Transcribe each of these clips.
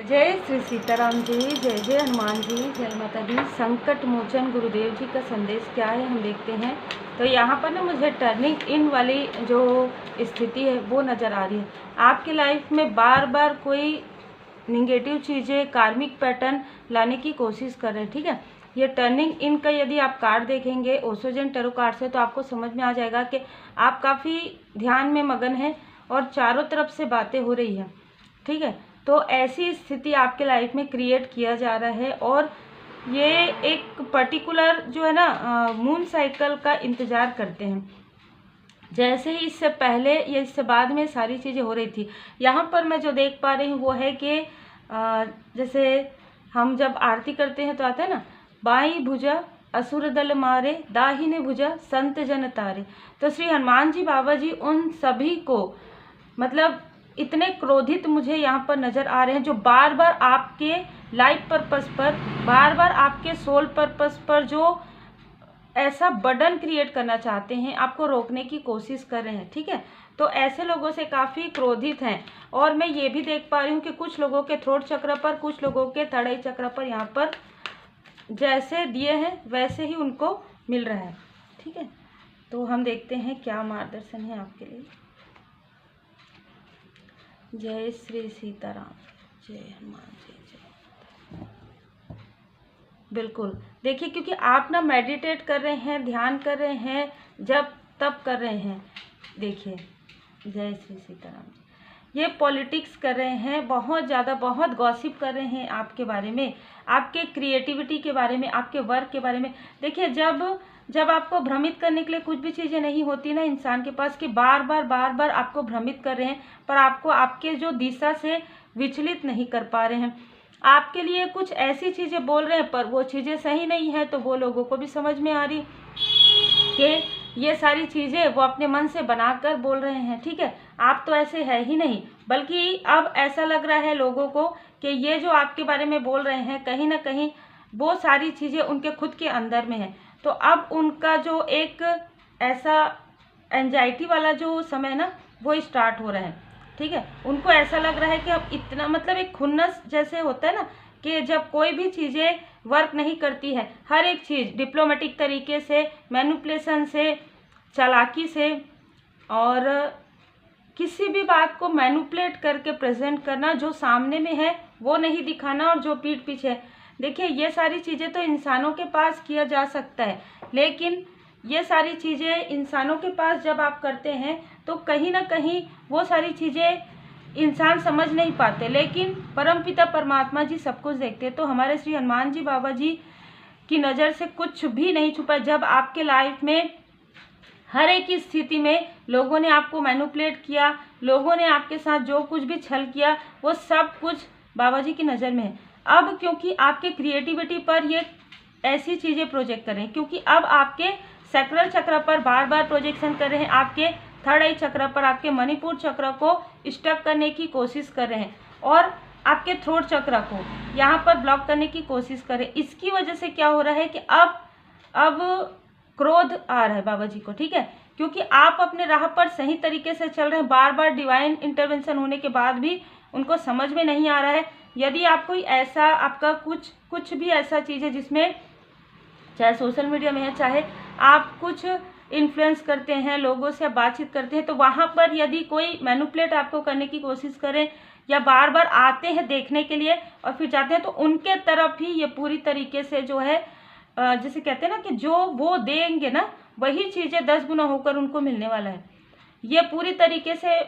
जय श्री सीताराम जी, जय जय हनुमान जी, जय माता दी। संकट मोचन गुरुदेव जी का संदेश क्या है हम देखते हैं। तो यहाँ पर ना मुझे टर्निंग इन वाली जो स्थिति है वो नज़र आ रही है। आपकी लाइफ में बार बार कोई निगेटिव चीज़ें, कार्मिक पैटर्न लाने की कोशिश कर रहे हैं। ठीक है, ये टर्निंग इन का यदि आप कार्ड देखेंगे ओशो जैन टैरो कार्ड से, तो आपको समझ में आ जाएगा कि आप काफ़ी ध्यान में मगन हैं और चारों तरफ से बातें हो रही हैं। ठीक है, तो ऐसी स्थिति आपके लाइफ में क्रिएट किया जा रहा है और ये एक पर्टिकुलर जो है ना मून साइकिल का इंतज़ार करते हैं। जैसे ही इससे पहले या इससे बाद में सारी चीज़ें हो रही थी। यहाँ पर मैं जो देख पा रही हूँ वो है कि जैसे हम जब आरती करते हैं तो आता है ना, बाई भुजा असुर दल मारे, दाहिने भुजा संत जन तारे। तो श्री हनुमान जी बाबा जी उन सभी को मतलब इतने क्रोधित मुझे यहाँ पर नज़र आ रहे हैं, जो बार बार आपके लाइफ पर्पस पर, बार बार आपके सोल पर्पस पर जो ऐसा बर्डन क्रिएट करना चाहते हैं, आपको रोकने की कोशिश कर रहे हैं। ठीक है, तो ऐसे लोगों से काफ़ी क्रोधित हैं। और मैं ये भी देख पा रही हूँ कि कुछ लोगों के थ्रोट चक्र पर, कुछ लोगों के थर्ड आई चक्र पर यहाँ पर जैसे दिए हैं वैसे ही उनको मिल रहा है। ठीक है, तो हम देखते हैं क्या मार्गदर्शन है आपके लिए। जय श्री सीताराम, जय हनुमान जी, जय। बिल्कुल देखिए, क्योंकि आप ना मेडिटेट कर रहे हैं, ध्यान कर रहे हैं, जब तब कर रहे हैं। देखिए, जय श्री सीताराम जी। ये पॉलिटिक्स कर रहे हैं, बहुत ज़्यादा, बहुत गॉसिप कर रहे हैं आपके बारे में, आपके क्रिएटिविटी के बारे में, आपके वर्क के बारे में। देखिए, जब आपको भ्रमित करने के लिए कुछ भी चीज़ें नहीं होती ना इंसान के पास, कि बार बार आपको भ्रमित कर रहे हैं, पर आपको आपके जो दिशा से विचलित नहीं कर पा रहे हैं। आपके लिए कुछ ऐसी चीज़ें बोल रहे हैं पर वो चीज़ें सही नहीं है, तो वो लोगों को भी समझ में आ रही कि ये सारी चीज़ें वो अपने मन से बनाकर बोल रहे हैं। ठीक है, आप तो ऐसे है ही नहीं, बल्कि अब ऐसा लग रहा है लोगों को कि ये जो आपके बारे में बोल रहे हैं, कहीं ना कहीं वो सारी चीज़ें उनके खुद के अंदर में है। तो अब उनका जो एक ऐसा एंजाइटी वाला जो समय ना वो स्टार्ट हो रहा है। ठीक है, उनको ऐसा लग रहा है कि अब इतना मतलब एक खुन्नस जैसे होता है ना, कि जब कोई भी चीज़ें वर्क नहीं करती है, हर एक चीज़ डिप्लोमेटिक तरीके से, मैनिपुलेशन से, चालाकी से, और किसी भी बात को मैनिपुलेट करके प्रेजेंट करना, जो सामने में है वो नहीं दिखाना और जो पीठ पीछे है। देखिए, ये सारी चीज़ें तो इंसानों के पास किया जा सकता है, लेकिन ये सारी चीज़ें इंसानों के पास जब आप करते हैं तो कहीं ना कहीं वो सारी चीज़ें इंसान समझ नहीं पाते, लेकिन परमपिता परमात्मा जी सब कुछ देखते हैं। तो हमारे श्री हनुमान जी बाबा जी की नज़र से कुछ भी नहीं छुपा। जब आपके लाइफ में हर एक स्थिति में लोगों ने आपको मैनिपुलेट किया, लोगों ने आपके साथ जो कुछ भी छल किया, वो सब कुछ बाबा जी की नज़र में है। अब क्योंकि आपके क्रिएटिविटी पर ये ऐसी चीज़ें प्रोजेक्ट कर रहे हैं, क्योंकि अब आपके सैक्रल चक्र पर बार बार प्रोजेक्शन कर रहे हैं, आपके थर्ड आई चक्र पर, आपके मणिपुर चक्र को स्टक करने की कोशिश कर रहे हैं, और आपके थ्रोट चक्र को यहाँ पर ब्लॉक करने की कोशिश कर रहे हैं। इसकी वजह से क्या हो रहा है कि अब क्रोध आ रहा है बाबा जी को। ठीक है, क्योंकि आप अपने राह पर सही तरीके से चल रहे हैं, बार बार डिवाइन इंटरवेंशन होने के बाद भी उनको समझ में नहीं आ रहा है। यदि आप कोई ऐसा, आपका कुछ भी ऐसा चीज़ है जिसमें, चाहे सोशल मीडिया में है, चाहे आप कुछ इन्फ्लुएंस करते हैं, लोगों से बातचीत करते हैं, तो वहाँ पर यदि कोई मैनिपुलेट आपको करने की कोशिश करे, या बार बार आते हैं देखने के लिए और फिर जाते हैं, तो उनके तरफ ही ये पूरी तरीके से जो है, जैसे कहते हैं ना कि जो वो देंगे ना वही चीज़ें 10 गुना होकर उनको मिलने वाला है। ये पूरी तरीके से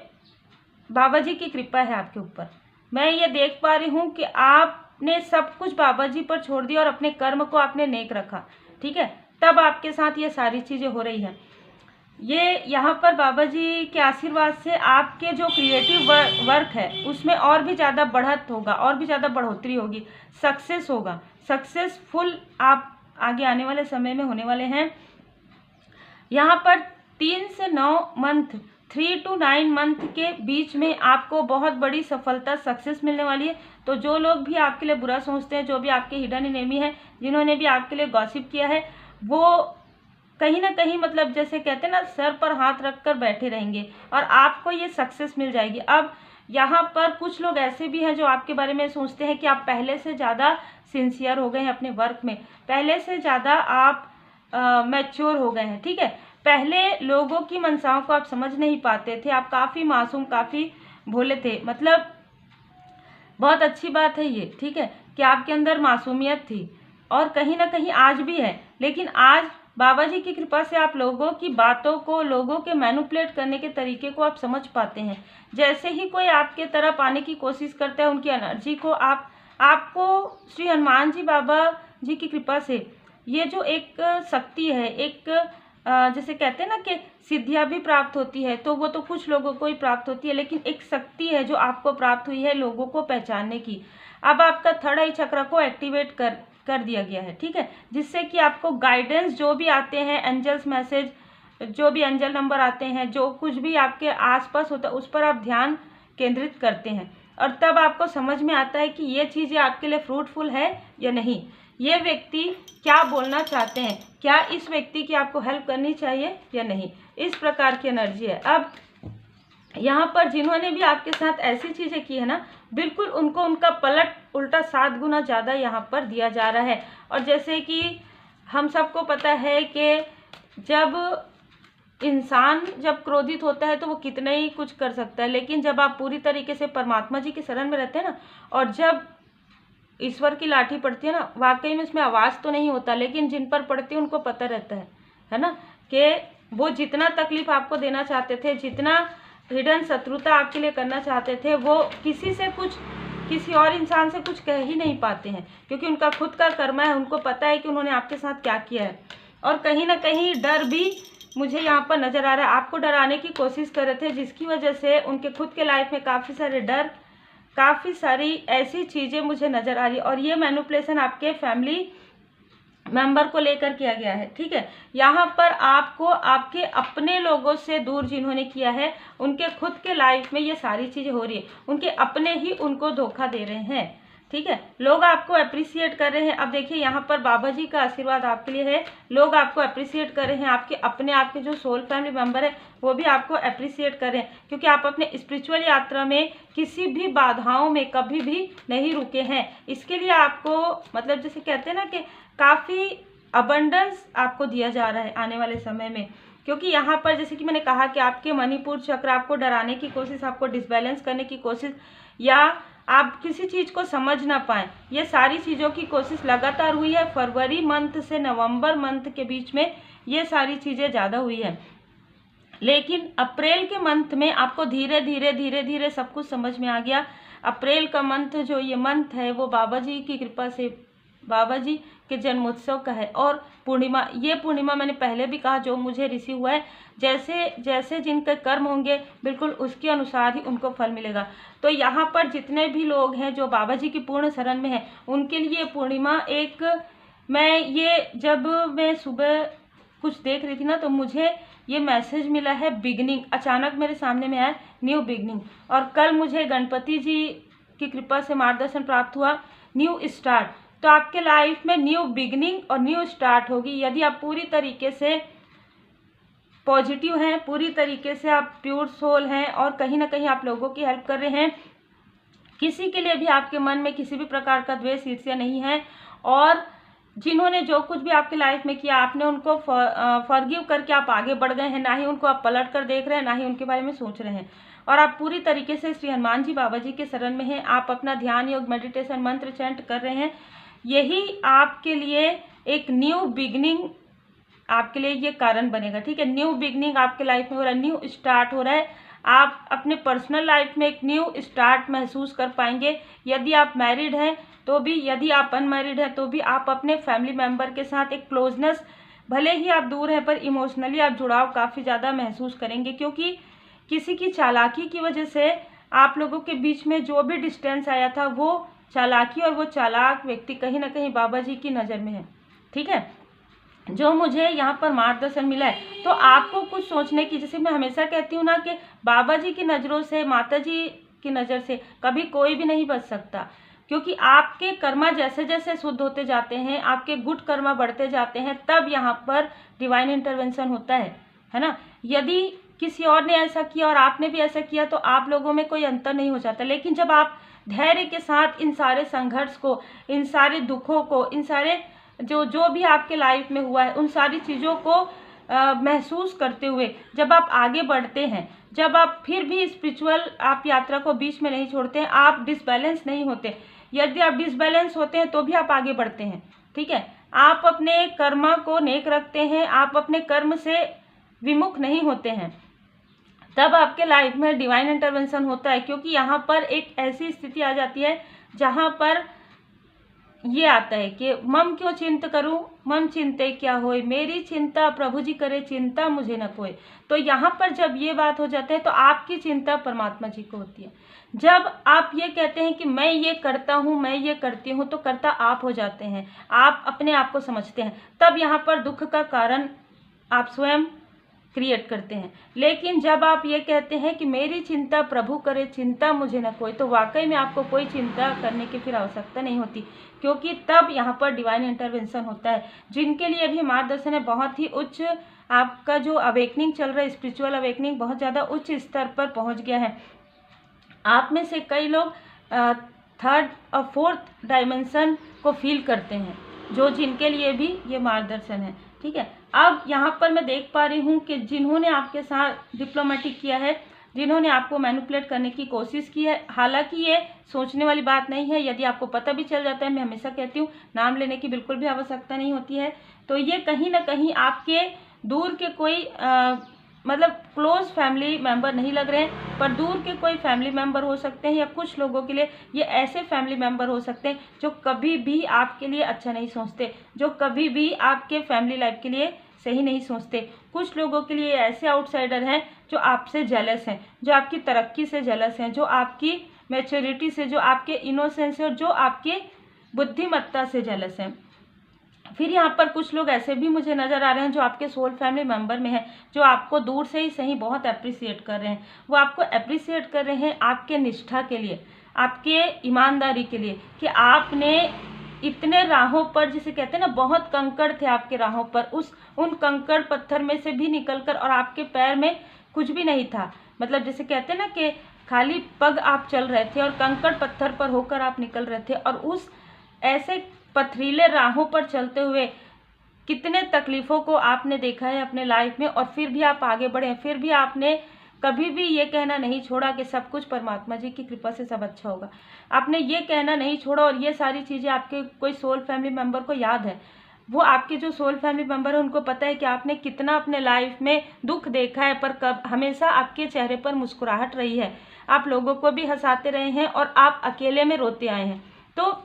बाबा जी की कृपा है आपके ऊपर। मैं ये देख पा रही हूँ कि आपने सब कुछ बाबा जी पर छोड़ दिया और अपने कर्म को आपने नेक रखा। ठीक है, तब आपके साथ ये सारी चीज़ें हो रही हैं। ये यहाँ पर बाबा जी के आशीर्वाद से आपके जो क्रिएटिव वर्क है उसमें और भी ज़्यादा बढ़त होगा, और भी ज़्यादा बढ़ोतरी होगी, सक्सेस होगा, सक्सेसफुल आप आगे आने वाले समय में होने वाले हैं। यहाँ पर 3 से 9 मंथ, 3 to 9 मंथ के बीच में आपको बहुत बड़ी सफलता, सक्सेस मिलने वाली है। तो जो लोग भी आपके लिए बुरा सोचते हैं, जो भी आपके हिडन एनिमी है, जिन्होंने भी आपके लिए गॉसिप किया है, वो कहीं ना कहीं मतलब जैसे कहते हैं ना, सर पर हाथ रख कर बैठे रहेंगे और आपको ये सक्सेस मिल जाएगी। अब यहाँ पर कुछ लोग ऐसे भी हैं जो आपके बारे में सोचते हैं कि आप पहले से ज़्यादा सिंसियर हो गए हैं अपने वर्क में, पहले से ज़्यादा आप मैच्योर हो गए हैं। ठीक है, पहले लोगों की मंशाओं को आप समझ नहीं पाते थे, आप काफ़ी मासूम, काफ़ी भोले थे। मतलब बहुत अच्छी बात है ये, ठीक है, कि आपके अंदर मासूमियत थी और कहीं ना कहीं आज भी है। लेकिन आज बाबा जी की कृपा से आप लोगों की बातों को, लोगों के मैनिपुलेट करने के तरीके को आप समझ पाते हैं। जैसे ही कोई आपके तरफ आने की कोशिश करता है, उनकी एनर्जी को आपको श्री हनुमान जी बाबा जी की कृपा से ये जो एक शक्ति है, एक जैसे कहते हैं ना कि सिद्धियां भी प्राप्त होती है, तो वो तो कुछ लोगों को ही प्राप्त होती है, लेकिन एक शक्ति है जो आपको प्राप्त हुई है लोगों को पहचानने की। अब आपका थर्ड आई चक्र को एक्टिवेट कर दिया गया है। ठीक है, जिससे कि आपको गाइडेंस जो भी आते हैं, एंजल्स मैसेज, जो भी एंजल नंबर आते हैं, जो कुछ भी आपके आसपास होता है, उस पर आप ध्यान केंद्रित करते हैं और तब आपको समझ में आता है कि ये चीज़ें आपके लिए फ्रूटफुल है या नहीं, ये व्यक्ति क्या बोलना चाहते हैं, क्या इस व्यक्ति की आपको हेल्प करनी चाहिए या नहीं। इस प्रकार की एनर्जी है। अब यहाँ पर जिन्होंने भी आपके साथ ऐसी चीज़ें की है ना, बिल्कुल उनको उनका पलट उल्टा 7 गुना ज़्यादा यहाँ पर दिया जा रहा है। और जैसे कि हम सबको पता है कि जब इंसान जब क्रोधित होता है तो वो कितना ही कुछ कर सकता है, लेकिन जब आप पूरी तरीके से परमात्मा जी की शरण में रहते हैं ना, और जब ईश्वर की लाठी पड़ती है ना, वाकई में उसमें आवाज़ तो नहीं होता, लेकिन जिन पर पड़ती है उनको पता रहता है ना, कि वो जितना तकलीफ आपको देना चाहते थे, जितना हिडन शत्रुता आपके लिए करना चाहते थे, वो किसी और इंसान से कुछ कह ही नहीं पाते हैं, क्योंकि उनका खुद का कर्म है, उनको पता है कि उन्होंने आपके साथ क्या किया है। और कहीं ना कहीं डर भी मुझे यहाँ पर नज़र आ रहा है, आपको डराने की कोशिश कर रहे थे, जिसकी वजह से उनके खुद के लाइफ में काफ़ी सारे डर, काफ़ी सारी ऐसी चीज़ें मुझे नज़र आ रही है। और ये मैनिपुलेशन आपके फैमिली मेंबर को लेकर किया गया है। ठीक है, यहाँ पर आपको आपके अपने लोगों से दूर जिन्होंने किया है, उनके खुद के लाइफ में ये सारी चीज़ें हो रही है, उनके अपने ही उनको धोखा दे रहे हैं। ठीक है, लोग आपको अप्रिसिएट कर रहे हैं। अब देखिए यहाँ पर बाबा जी का आशीर्वाद आपके लिए है, लोग आपको अप्रिसिएट कर रहे हैं, आपके जो सोल फैमिली मेंबर है वो भी आपको अप्रिसिएट कर रहे हैं, क्योंकि आप अपने स्पिरिचुअल यात्रा में किसी भी बाधाओं में कभी भी नहीं रुके हैं। इसके लिए आपको मतलब जैसे कहते हैं ना कि काफ़ी अबंडेंस आपको दिया जा रहा है आने वाले समय में, क्योंकि यहाँ पर जैसे कि मैंने कहा कि आपके मणिपुर चक्र आपको डराने की कोशिश, आपको डिसबैलेंस करने की कोशिश, या आप किसी चीज़ को समझ ना पाएँ, ये सारी चीज़ों की कोशिश लगातार हुई है। फरवरी मंथ से नवंबर मंथ के बीच में ये सारी चीज़ें ज़्यादा हुई है, लेकिन अप्रैल के मंथ में आपको धीरे धीरे सब कुछ समझ में आ गया। अप्रैल का मंथ जो ये मंथ है वो बाबा जी की कृपा से, बाबा जी के जन्मोत्सव का है। और पूर्णिमा, ये पूर्णिमा मैंने पहले भी कहा जो मुझे रिसीव हुआ है, जैसे जैसे जिनके कर्म होंगे बिल्कुल उसके अनुसार ही उनको फल मिलेगा। तो यहाँ पर जितने भी लोग हैं जो बाबा जी की पूर्ण शरण में हैं, उनके लिए पूर्णिमा एक, जब मैं सुबह कुछ देख रही थी ना, तो मुझे ये मैसेज मिला है बिगनिंग, अचानक मेरे सामने में आया न्यू बिगनिंग। और कल मुझे गणपति जी की कृपा से मार्गदर्शन प्राप्त हुआ न्यू स्टार्ट। तो आपके लाइफ में न्यू बिगनिंग और न्यू स्टार्ट होगी यदि आप पूरी तरीके से पॉजिटिव हैं, पूरी तरीके से आप प्योर सोल हैं और कहीं ना कहीं आप लोगों की हेल्प कर रहे हैं। किसी के लिए भी आपके मन में किसी भी प्रकार का द्वेष, ईर्ष्या नहीं है। और जिन्होंने जो कुछ भी आपकी लाइफ में किया, आपने उनको फॉरगिव करके आप आगे बढ़ गए हैं, ना ही उनको आप पलट कर देख रहे हैं, ना ही उनके बारे में सोच रहे हैं। और आप पूरी तरीके से श्री हनुमान जी बाबा जी के शरण में हैं। आप अपना ध्यान योग मेडिटेशन मंत्र चैंट कर रहे हैं। यही आपके लिए एक न्यू बिगनिंग, आपके लिए ये कारण बनेगा। ठीक है, न्यू बिगनिंग आपके लाइफ में हो रहा है, न्यू स्टार्ट हो रहा है। आप अपने पर्सनल लाइफ में एक न्यू स्टार्ट महसूस कर पाएंगे। यदि आप मैरिड हैं तो भी, यदि आप अनमैरिड हैं तो भी, आप अपने फैमिली मेम्बर के साथ एक क्लोजनेस, भले ही आप दूर हैं पर इमोशनली आप जुड़ाव काफ़ी ज़्यादा महसूस करेंगे, क्योंकि किसी की चालाकी की वजह से आप लोगों के बीच में जो भी डिस्टेंस आया था, वो चालाकी और वो चालाक व्यक्ति कहीं ना कहीं बाबा जी की नज़र में है। ठीक है, जो मुझे यहाँ पर मार्गदर्शन मिला है, तो आपको कुछ सोचने की, जैसे मैं हमेशा कहती हूँ ना कि बाबा जी की नज़रों से, माता जी की नज़र से कभी कोई भी नहीं बच सकता, क्योंकि आपके कर्मा जैसे जैसे शुद्ध होते जाते हैं, आपके गुड कर्मा बढ़ते जाते हैं, तब यहाँ पर डिवाइन इंटरवेंशन होता है ना। यदि किसी और ने ऐसा किया और आपने भी ऐसा किया तो आप लोगों में कोई अंतर नहीं हो जाता। लेकिन जब आप धैर्य के साथ इन सारे संघर्ष को, इन सारे दुखों को, इन सारे जो भी आपके लाइफ में हुआ है उन सारी चीज़ों को महसूस करते हुए जब आप आगे बढ़ते हैं, जब आप फिर भी स्पिरिचुअल आप यात्रा को बीच में नहीं छोड़ते हैं, आप डिसबैलेंस नहीं होते। यदि आप डिसबैलेंस होते हैं तो भी आप आगे बढ़ते हैं, ठीक है। आप अपने कर्मा को नेक रखते हैं, आप अपने कर्म से विमुख नहीं होते हैं, तब आपके लाइफ में डिवाइन इंटरवेंशन होता है। क्योंकि यहाँ पर एक ऐसी स्थिति आ जाती है जहाँ पर ये आता है कि मम क्यों चिंत करूं, मम चिंते क्या होए, मेरी चिंता प्रभु जी करे, चिंता मुझे न कोई। तो यहाँ पर जब ये बात हो जाती है तो आपकी चिंता परमात्मा जी को होती है। जब आप ये कहते हैं कि मैं ये करता हूँ, मैं ये करती हूँ, तो करता आप हो जाते हैं, आप अपने आप को समझते हैं, तब यहाँ पर दुख का कारण आप स्वयं क्रिएट करते हैं। लेकिन जब आप ये कहते हैं कि मेरी चिंता प्रभु करे, चिंता मुझे न कोई, तो वाकई में आपको कोई चिंता करने की फिर आवश्यकता नहीं होती, क्योंकि तब यहाँ पर डिवाइन इंटरवेंशन होता है। जिनके लिए भी मार्गदर्शन है, बहुत ही उच्च आपका जो अवेकनिंग चल रहा है, स्पिरिचुअल अवेकनिंग बहुत ज़्यादा उच्च स्तर पर पहुँच गया है। आप में से कई लोग थर्ड और फोर्थ डायमेंशन को फील करते हैं, जिनके लिए भी ये मार्गदर्शन है, ठीक है। अब यहाँ पर मैं देख पा रही हूँ कि जिन्होंने आपके साथ डिप्लोमेटिक किया है, जिन्होंने आपको मैनिपुलेट करने की कोशिश की है, हालांकि ये सोचने वाली बात नहीं है। यदि आपको पता भी चल जाता है, मैं हमेशा कहती हूँ नाम लेने की बिल्कुल भी आवश्यकता नहीं होती है, तो ये कहीं ना कहीं आपके दूर के कोई मतलब क्लोज फैमिली मेंबर नहीं लग रहे हैं, पर दूर के कोई फैमिली मेंबर हो सकते हैं, या कुछ लोगों के लिए ये ऐसे फैमिली मेंबर हो सकते हैं जो कभी भी आपके लिए अच्छा नहीं सोचते, जो कभी भी आपके फैमिली लाइफ के लिए सही नहीं सोचते। कुछ लोगों के लिए ऐसे आउटसाइडर हैं जो आपसे जेलस हैं, जो आपकी तरक्की से जेलस हैं, जो आपकी मैच्योरिटी से, जो आपके इनोसेंस से और जो आपके बुद्धिमत्ता से जेलस हैं। फिर यहाँ पर कुछ लोग ऐसे भी मुझे नज़र आ रहे हैं जो आपके सोल फैमिली मेंबर में हैं, जो आपको दूर से ही सही बहुत अप्रिसिएट कर रहे हैं। वो आपको अप्रिसिएट कर रहे हैं आपके निष्ठा के लिए, आपके ईमानदारी के लिए, कि आपने इतने राहों पर, जिसे कहते हैं ना, बहुत कंकड़ थे आपके राहों पर, उन कंकड़ पत्थर में से भी निकलकर, और आपके पैर में कुछ भी नहीं था, मतलब जिसे कहते हैं ना कि खाली पग आप चल रहे थे और कंकड़ पत्थर पर होकर आप निकल रहे थे। और उस ऐसे पथरीले राहों पर चलते हुए कितने तकलीफ़ों को आपने देखा है अपने लाइफ में, और फिर भी आप आगे बढ़े, फिर भी आपने कभी भी ये कहना नहीं छोड़ा कि सब कुछ परमात्मा जी की कृपा से सब अच्छा होगा। आपने ये कहना नहीं छोड़ा, और ये सारी चीज़ें आपके कोई सोल फैमिली मेंबर को याद है। वो आपके जो सोल फैमिली मेंबर है उनको पता है कि आपने कितना अपने लाइफ में दुख देखा है, पर कब हमेशा आपके चेहरे पर मुस्कुराहट रही है, आप लोगों को भी हंसाते रहे हैं और आप अकेले में रोते आए हैं। तो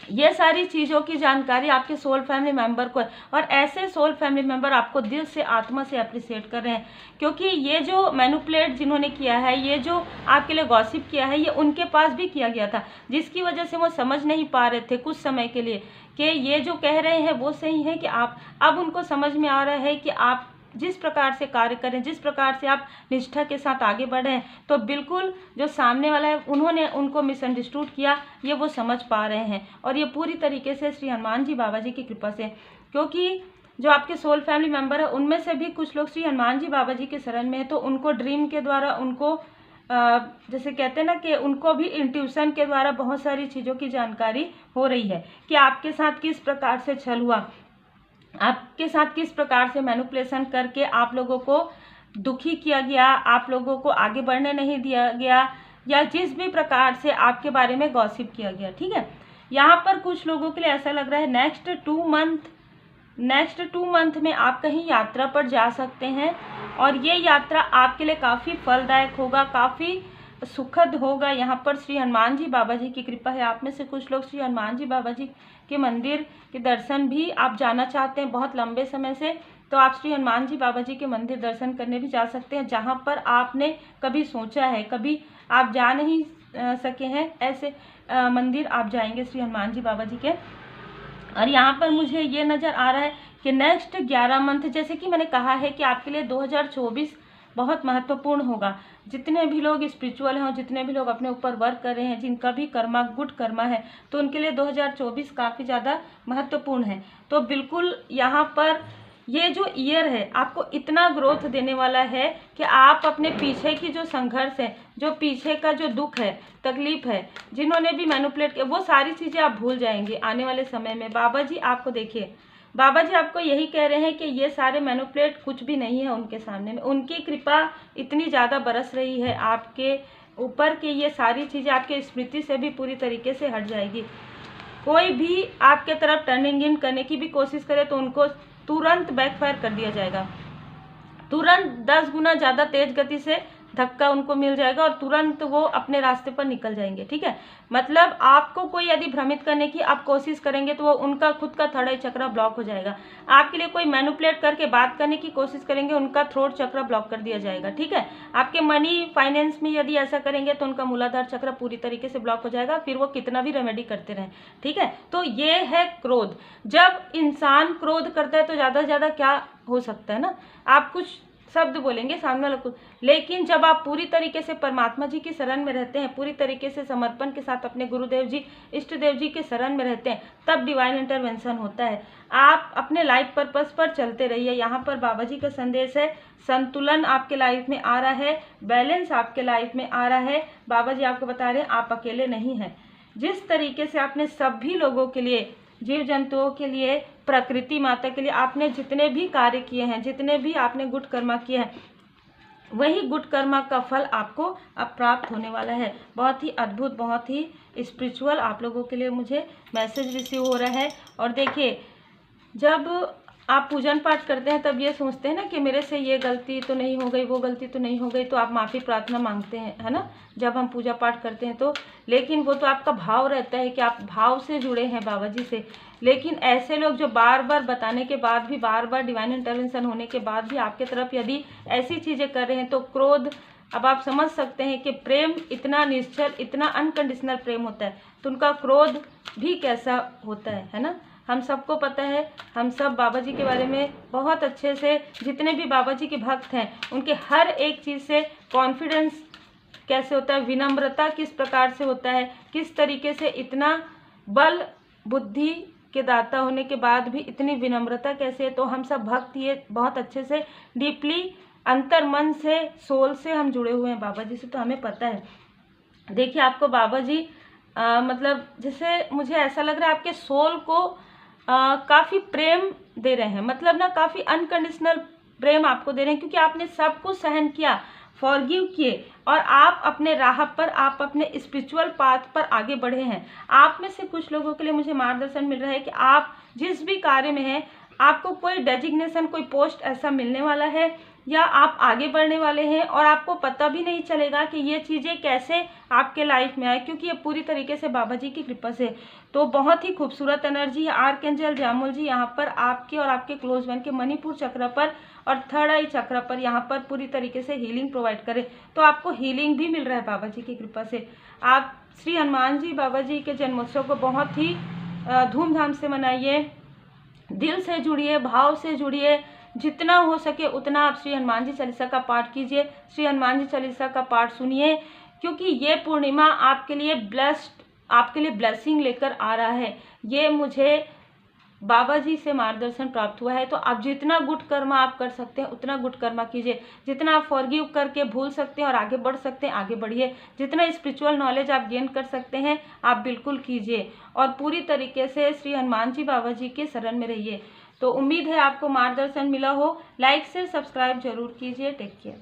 ये सारी चीज़ों की जानकारी आपके सोल फैमिली मेंबर को है, और ऐसे सोल फैमिली मेंबर आपको दिल से, आत्मा से अप्रिशिएट कर रहे हैं, क्योंकि ये जो मैनिपुलेट जिन्होंने किया है, ये जो आपके लिए गॉसिप किया है, ये उनके पास भी किया गया था, जिसकी वजह से वो समझ नहीं पा रहे थे कुछ समय के लिए कि ये जो कह रहे हैं वो सही है कि आप, अब उनको समझ में आ रहा है कि आप जिस प्रकार से कार्य करें, जिस प्रकार से आप निष्ठा के साथ आगे बढ़ें, तो बिल्कुल जो सामने वाला है उन्होंने उनको मिसअंडरस्टूड किया, ये वो समझ पा रहे हैं। और ये पूरी तरीके से श्री हनुमान जी बाबा जी की कृपा से, क्योंकि जो आपके सोल फैमिली मेंबर है उनमें से भी कुछ लोग श्री हनुमान जी बाबा जी के शरण में है, तो उनको ड्रीम के द्वारा, उनको जैसे कहते हैं ना कि उनको भी इंट्यूशन के द्वारा बहुत सारी चीज़ों की जानकारी हो रही है कि आपके साथ किस प्रकार से छल हुआ, आपके साथ किस प्रकार से मैनिपुलेशन करके आप लोगों को दुखी किया गया, आप लोगों को आगे बढ़ने नहीं दिया गया, या जिस भी प्रकार से आपके बारे में गॉसिप किया गया, ठीक है। यहाँ पर कुछ लोगों के लिए ऐसा लग रहा है नेक्स्ट 2 मंथ में आप कहीं यात्रा पर जा सकते हैं, और ये यात्रा आपके लिए काफ़ी फलदायक होगा, काफ़ी सुखद होगा। यहाँ पर श्री हनुमान जी बाबा जी की कृपा है। आप में से कुछ लोग श्री हनुमान जी बाबा जी के मंदिर के दर्शन भी आप जाना चाहते हैं बहुत लंबे समय से, तो आप श्री हनुमान जी बाबा जी के मंदिर दर्शन करने भी जा सकते हैं, जहाँ पर आपने कभी सोचा है, कभी आप जा नहीं सके हैं, ऐसे मंदिर आप जाएंगे श्री हनुमान जी बाबा जी के। और यहाँ पर मुझे ये नज़र आ रहा है कि नेक्स्ट 11 मंथ, जैसे कि मैंने कहा है कि आपके लिए 2024 बहुत महत्वपूर्ण होगा। जितने भी लोग स्पिरिचुअल हैं और जितने भी लोग अपने ऊपर वर्क कर रहे हैं, जिनका भी कर्मा गुड कर्मा है, तो उनके लिए 2024 काफ़ी ज़्यादा महत्वपूर्ण है। तो बिल्कुल यहाँ पर ये जो ईयर है आपको इतना ग्रोथ देने वाला है कि आप अपने पीछे की जो संघर्ष है, जो पीछे का जो दुख है, तकलीफ है, जिन्होंने भी मैनिपुलेट किया, वो सारी चीज़ें आप भूल जाएंगे आने वाले समय में। बाबा जी आपको देखिए, बाबा जी आपको यही कह रहे हैं कि ये सारे मैनिपुलेट कुछ भी नहीं है उनके सामने में। उनकी कृपा इतनी ज़्यादा बरस रही है आपके ऊपर कि ये सारी चीज़ें आपके स्मृति से भी पूरी तरीके से हट जाएगी। कोई भी आपके तरफ टर्निंग इन करने की भी कोशिश करे तो उनको तुरंत बैकफायर कर दिया जाएगा। तुरंत 10 गुना ज़्यादा तेज गति से धक्का उनको मिल जाएगा और तुरंत वो अपने रास्ते पर निकल जाएंगे। ठीक है, मतलब आपको कोई यदि भ्रमित करने की आप कोशिश करेंगे तो वो उनका खुद का थर्ड आई चक्र ब्लॉक हो जाएगा। आपके लिए कोई मैनिपुलेट करके बात करने की कोशिश करेंगे, उनका थ्रोट चक्र ब्लॉक कर दिया जाएगा। ठीक है, आपके मनी फाइनेंस में यदि ऐसा करेंगे तो उनका मूलाधार चक्र पूरी तरीके से ब्लॉक हो जाएगा, फिर वो कितना भी रेमेडी करते रहें। ठीक है, तो ये है क्रोध। जब इंसान क्रोध करता है तो ज़्यादा से ज़्यादा क्या हो सकता है ना, आप कुछ शब्द बोलेंगे सामने वाला कुछ, लेकिन जब आप पूरी तरीके से परमात्मा जी की शरण में रहते हैं, पूरी तरीके से समर्पण के साथ अपने गुरुदेव जी, इष्ट देव जी के शरण में रहते हैं, तब डिवाइन इंटरवेंशन होता है। आप अपने लाइफ पर्पस पर चलते रहिए। यहाँ पर बाबा जी का संदेश है, संतुलन आपके लाइफ में आ रहा है, बैलेंस आपके लाइफ में आ रहा है। बाबा जी आपको बता रहे हैं आप अकेले नहीं हैं। जिस तरीके से आपने सभी लोगों के लिए, जीव जंतुओं के लिए, प्रकृति माता के लिए आपने जितने भी कार्य किए हैं, जितने भी आपने गुड कर्मा किए हैं, वही गुड कर्मा का फल आपको अब प्राप्त होने वाला है। बहुत ही अद्भुत, बहुत ही स्पिरिचुअल आप लोगों के लिए मुझे मैसेज रिसीव हो रहा है। और देखिए, जब आप पूजन पाठ करते हैं तब ये सोचते हैं ना कि मेरे से ये गलती तो नहीं हो गई, वो गलती तो नहीं हो गई, तो आप माफ़ी प्रार्थना मांगते हैं, है ना, जब हम पूजा पाठ करते हैं तो। लेकिन वो तो आपका भाव रहता है कि आप भाव से जुड़े हैं बाबा जी से। लेकिन ऐसे लोग जो बार बार बताने के बाद भी, बार बार डिवाइन इंटरवेंशन होने के बाद भी आपके तरफ यदि ऐसी चीज़ें कर रहे हैं तो क्रोध, अब आप समझ सकते हैं कि प्रेम इतना निश्चल, इतना अनकंडीशनल प्रेम होता है, तो उनका क्रोध भी कैसा होता है ना। हम सबको पता है, हम सब बाबा जी के बारे में बहुत अच्छे से, जितने भी बाबा जी के भक्त हैं उनके हर एक चीज़ से कॉन्फिडेंस कैसे होता है, विनम्रता किस प्रकार से होता है, किस तरीके से इतना बल बुद्धि के दाता होने के बाद भी इतनी विनम्रता कैसे है। तो हम सब भक्त ये बहुत अच्छे से डीपली अंतर मन से, सोल से हम जुड़े हुए हैं बाबा जी से, तो हमें पता है। देखिए, आपको बाबा जी मतलब जैसे मुझे ऐसा लग रहा है आपके सोल को काफ़ी प्रेम दे रहे हैं, मतलब ना काफ़ी अनकंडीशनल प्रेम आपको दे रहे हैं, क्योंकि आपने सब कुछ सहन किया, फॉरगिव किए, और आप अपने राह पर, आप अपने स्पिरिचुअल पाथ पर आगे बढ़े हैं। आप में से कुछ लोगों के लिए मुझे मार्गदर्शन मिल रहा है कि आप जिस भी कार्य में हैं, आपको कोई डेजिग्नेशन, कोई पोस्ट ऐसा मिलने वाला है, या आप आगे बढ़ने वाले हैं और आपको पता भी नहीं चलेगा कि ये चीज़ें कैसे आपके लाइफ में आए, क्योंकि ये पूरी तरीके से बाबा जी की कृपा से। तो बहुत ही खूबसूरत एनर्जी है। आर्कएंजल जामुल जी यहाँ पर आपके और आपके क्लोज वन के मणिपुर चक्र पर और थर्ड आई चक्र पर यहाँ पर पूरी तरीके से हीलिंग प्रोवाइड करें, तो आपको हीलिंग भी मिल रहा है बाबा जी की कृपा से। आप श्री हनुमान जी बाबा जी के जन्मोत्सव को बहुत ही धूमधाम से मनाइए, दिल से जुड़िए, भाव से जुड़िए, जितना हो सके उतना आप श्री हनुमान जी चालीसा का पाठ कीजिए, श्री हनुमान जी चालीसा का पाठ सुनिए, क्योंकि ये पूर्णिमा आपके लिए ब्लेस्ड, आपके लिए ब्लेसिंग लेकर आ रहा है। ये मुझे बाबा जी से मार्गदर्शन प्राप्त हुआ है। तो आप जितना गुड कर्मा आप कर सकते हैं उतना गुड कर्मा कीजिए, जितना आप फॉरगिव करके भूल सकते हैं और आगे बढ़ सकते हैं आगे बढ़िए, जितना स्पिरिचुअल नॉलेज आप गेन कर सकते हैं आप बिल्कुल कीजिए, और पूरी तरीके से श्री हनुमान जी बाबा जी के शरण में रहिए। तो उम्मीद है आपको मार्गदर्शन मिला हो। लाइक से सब्सक्राइब जरूर कीजिए। Take care.